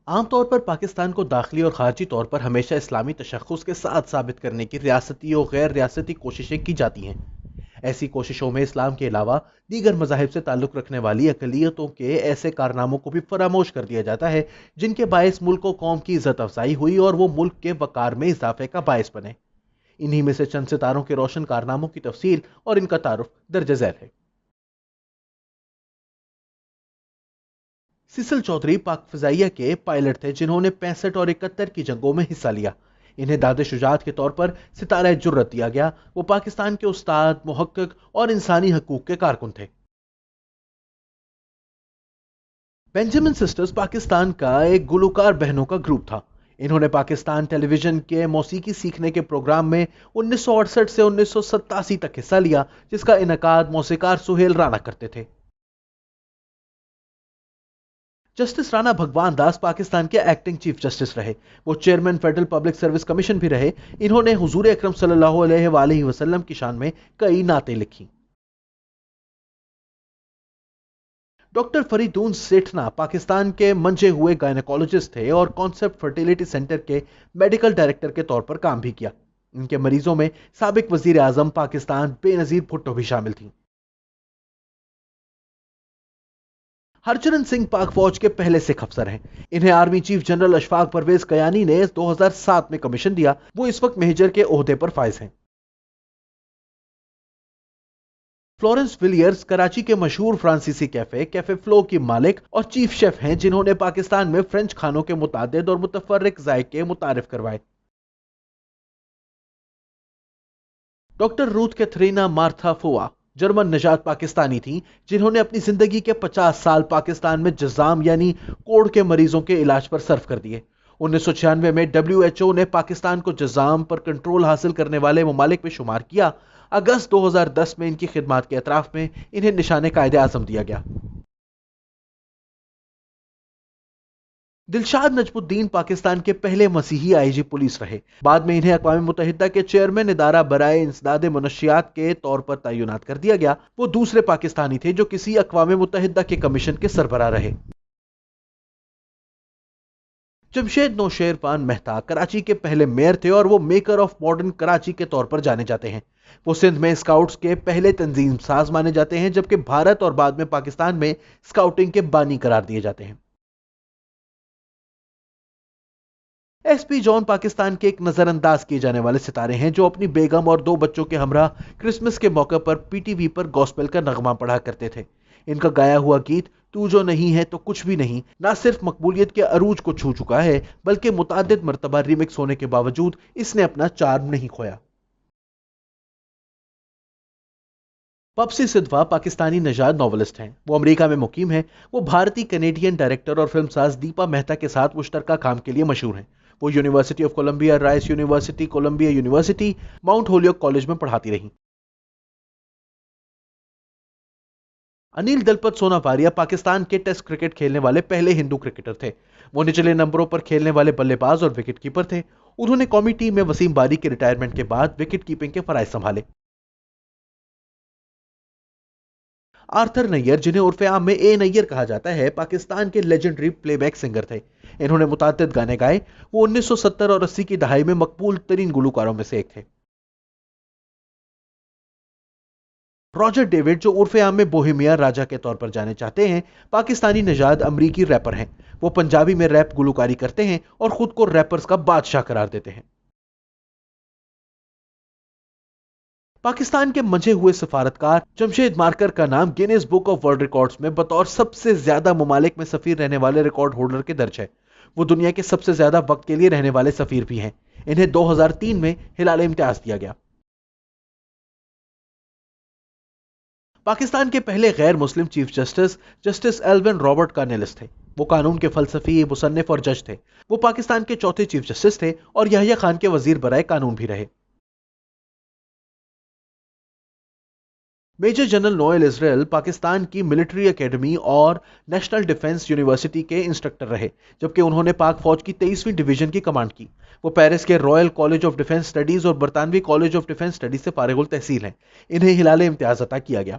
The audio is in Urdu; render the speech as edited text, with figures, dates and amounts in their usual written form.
عام طور پر پاکستان کو داخلی اور خارجی طور پر ہمیشہ اسلامی تشخص کے ساتھ ثابت کرنے کی ریاستی اور غیر ریاستی کوششیں کی جاتی ہیں۔ ایسی کوششوں میں اسلام کے علاوہ دیگر مذاہب سے تعلق رکھنے والی اقلیتوں کے ایسے کارناموں کو بھی فراموش کر دیا جاتا ہے جن کے باعث ملک و قوم کی عزت افزائی ہوئی اور وہ ملک کے وقار میں اضافے کا باعث بنے۔ انہی میں سے چند ستاروں کے روشن کارناموں کی تفصیل اور ان کا تعارف درج ذیل ہے۔ سیسل چودھری پاک فضائیہ کے پائلٹ تھے جنہوں نے 65 اور 71 کی جنگوں میں حصہ لیا۔ انہیں داد شجاعت کے طور پر ستارہ جرت دیا گیا۔ وہ پاکستان کے استاد، محقق اور انسانی حقوق کے کارکن تھے۔ بینجامن سسٹرز پاکستان کا ایک گلوکار بہنوں کا گروپ تھا۔ انہوں نے پاکستان ٹیلی ویژن کے موسیقی سیکھنے کے پروگرام میں 1968 سے 1987 تک حصہ لیا، جس کا انعقاد موسیقار سہیل رانا کرتے تھے۔ جسٹس رانا بھگوان داس پاکستان کے ایکٹنگ چیف جسٹس رہے۔ وہ chairman federal public service commission بھی رہے۔ انہوں نے حضور اکرم صلی اللہ علیہ وآلہ وسلم کی شان میں کئی نعتیں لکھی۔ ڈاکٹر فریدون سیٹھنا پاکستان کے منجے ہوئے گائنیکولوجسٹ تھے اور کانسیپٹ فرٹیلیٹی سینٹر کے میڈیکل ڈائریکٹر کے طور پر کام بھی کیا۔ ان کے مریضوں میں سابق وزیر اعظم پاکستان بے نظیر بھٹو بھی شامل تھیں۔ ہرچرن سنگھ پاک فوج کے پہلے سکھ افسر ہیں۔ انہیں army chief general Ashfaq Parvez Kayani نے 2007 میں کمیشن دیا۔ وہ اس وقت میجر کے عہدے پر فائز ہیں۔ فلورنس ولیئرز کراچی کے مشہور فرانسیسی کیفے فلو کی مالک اور چیف شیف ہیں جنہوں نے پاکستان میں فرینچ کھانوں کے متعدد اور متفرق ذائقے متعارف کروائے۔ ڈاکٹر روتھ کیتھرینا مارتھا فوا جرمن نژاد پاکستانی تھیں جنہوں نے اپنی زندگی کے 50 سال پاکستان میں جذام یعنی کوڑ کے مریضوں کے علاج پر صرف کر دیے۔ 1996 میں WHO نے پاکستان کو جذام پر کنٹرول حاصل کرنے والے ممالک میں شمار کیا۔ اگست 2010 میں ان کی خدمات کے اعتراف میں انہیں نشان قائد اعظم دیا گیا۔ دلشاد نجم الدین پاکستان کے پہلے مسیحی IG پولیس رہے۔ بعد میں انہیں اقوام متحدہ کے چیئرمین ادارہ برائے انسداد منشیات کے طور پر تعینات کر دیا گیا۔ وہ دوسرے پاکستانی تھے جو کسی اقوام متحدہ کے کمیشن کے سربراہ رہے۔ جمشید نوشیروان مہتا کراچی کے پہلے میئر تھے اور وہ میکر آف ماڈرن کراچی کے طور پر جانے جاتے ہیں۔ وہ سندھ میں اسکاؤٹس کے پہلے تنظیم ساز مانے جاتے ہیں، جبکہ بھارت اور بعد میں پاکستان میں اسکاؤٹنگ کے بانی قرار دیے جاتے ہیں۔ ایس پی جان پاکستان کے ایک نظر انداز کیے جانے والے ستارے ہیں جو اپنی بیگم اور 2 بچوں کے ہمراہ کرسمس کے موقع پر PTV پر گوسپل کا نغمہ پڑھا کرتے تھے۔ ان کا گایا ہوا گیت تو جو نہیں ہے تو کچھ بھی نہیں نہ صرف مقبولیت کے عروج کو چھو چکا ہے بلکہ متعدد مرتبہ ریمکس ہونے کے باوجود اس نے اپنا چارم نہیں کھویا۔ پپسی سدھوا پاکستانی نژاد ناولسٹ ہیں۔ وہ امریکہ میں مقیم ہیں۔ وہ بھارتی کینیڈین ڈائریکٹر اور فلم ساز دیپا مہتا کے ساتھ مشترکہ کام کے لیے مشہور ہیں۔ وہ University of Columbia, Rice University, Columbia University, Mount Holyoke College میں پڑھاتی رہیں۔ انیل دلپت سوناواریا پاکستان کے ٹیسٹ کرکٹ کھیلنے والے پہلے ہندو کرکٹر تھے۔ وہ نچلے نمبروں پر کھیلنے والے بلے باز اور وکٹ کیپر تھے۔ انہوں نے قومی ٹیم میں وسیم باری کے ریٹائرمنٹ کے بعد وکٹ کیپنگ کے فرائض سنبھالے۔ آرتھر نیر، جنہیں عرف عام میں اے نیر کہا جاتا ہے، پاکستان کے لیجنڈری پلے بیک سنگر تھے۔ انہوں نے متعدد گانے گائے۔ وہ 1970 اور 80 کی دہائی میں مقبول ترین گلوکاروں میں سے ایک تھے۔ راجر ڈیوڈ، جو عرف عام میں بوہیمیا راجا کے طور پر جانے جاتے ہیں، پاکستانی نژاد امریکی ریپر ہیں۔ وہ پنجابی میں ریپ گلوکاری کرتے ہیں اور خود کو ریپرز کا بادشاہ قرار دیتے ہیں۔ پاکستان کے منجھے ہوئے سفارتکار جمشید مارکر کا نام Guinness book of world records میں بطور سب سے زیادہ ممالک میں سفیر رہنے والے ریکارڈ ہولڈر کے درج ہے۔ وہ دنیا کے سب سے زیادہ وقت کے لیے رہنے والے سفیر بھی ہیں۔ انہیں 2003 میں ہلال امتیاز دیا گیا۔ پاکستان کے پہلے غیر مسلم chief justice justice Alvin Robert Cornelius تھے۔ وہ قانون کے فلسفی، مصنف اور جج تھے۔ وہ پاکستان کے چوتھے چیف جسٹس تھے اور یحییٰ خان کے وزیر برائے قانون بھی رہے۔ میجر جنرل نوئل اسرائیل پاکستان کی ملٹری اکیڈمی اور نیشنل ڈیفنس یونیورسٹی کے انسٹرکٹر رہے، جبکہ انہوں نے پاک فوج کی 23ویں ڈویژن کی کمانڈ کی۔ وہ پیرس کے Royal college of defence studies اور برطانوی کالج آف ڈیفنس اسٹڈیز سے فارغ التحصیل ہیں۔ انہیں ہلال امتیاز عطا کیا گیا۔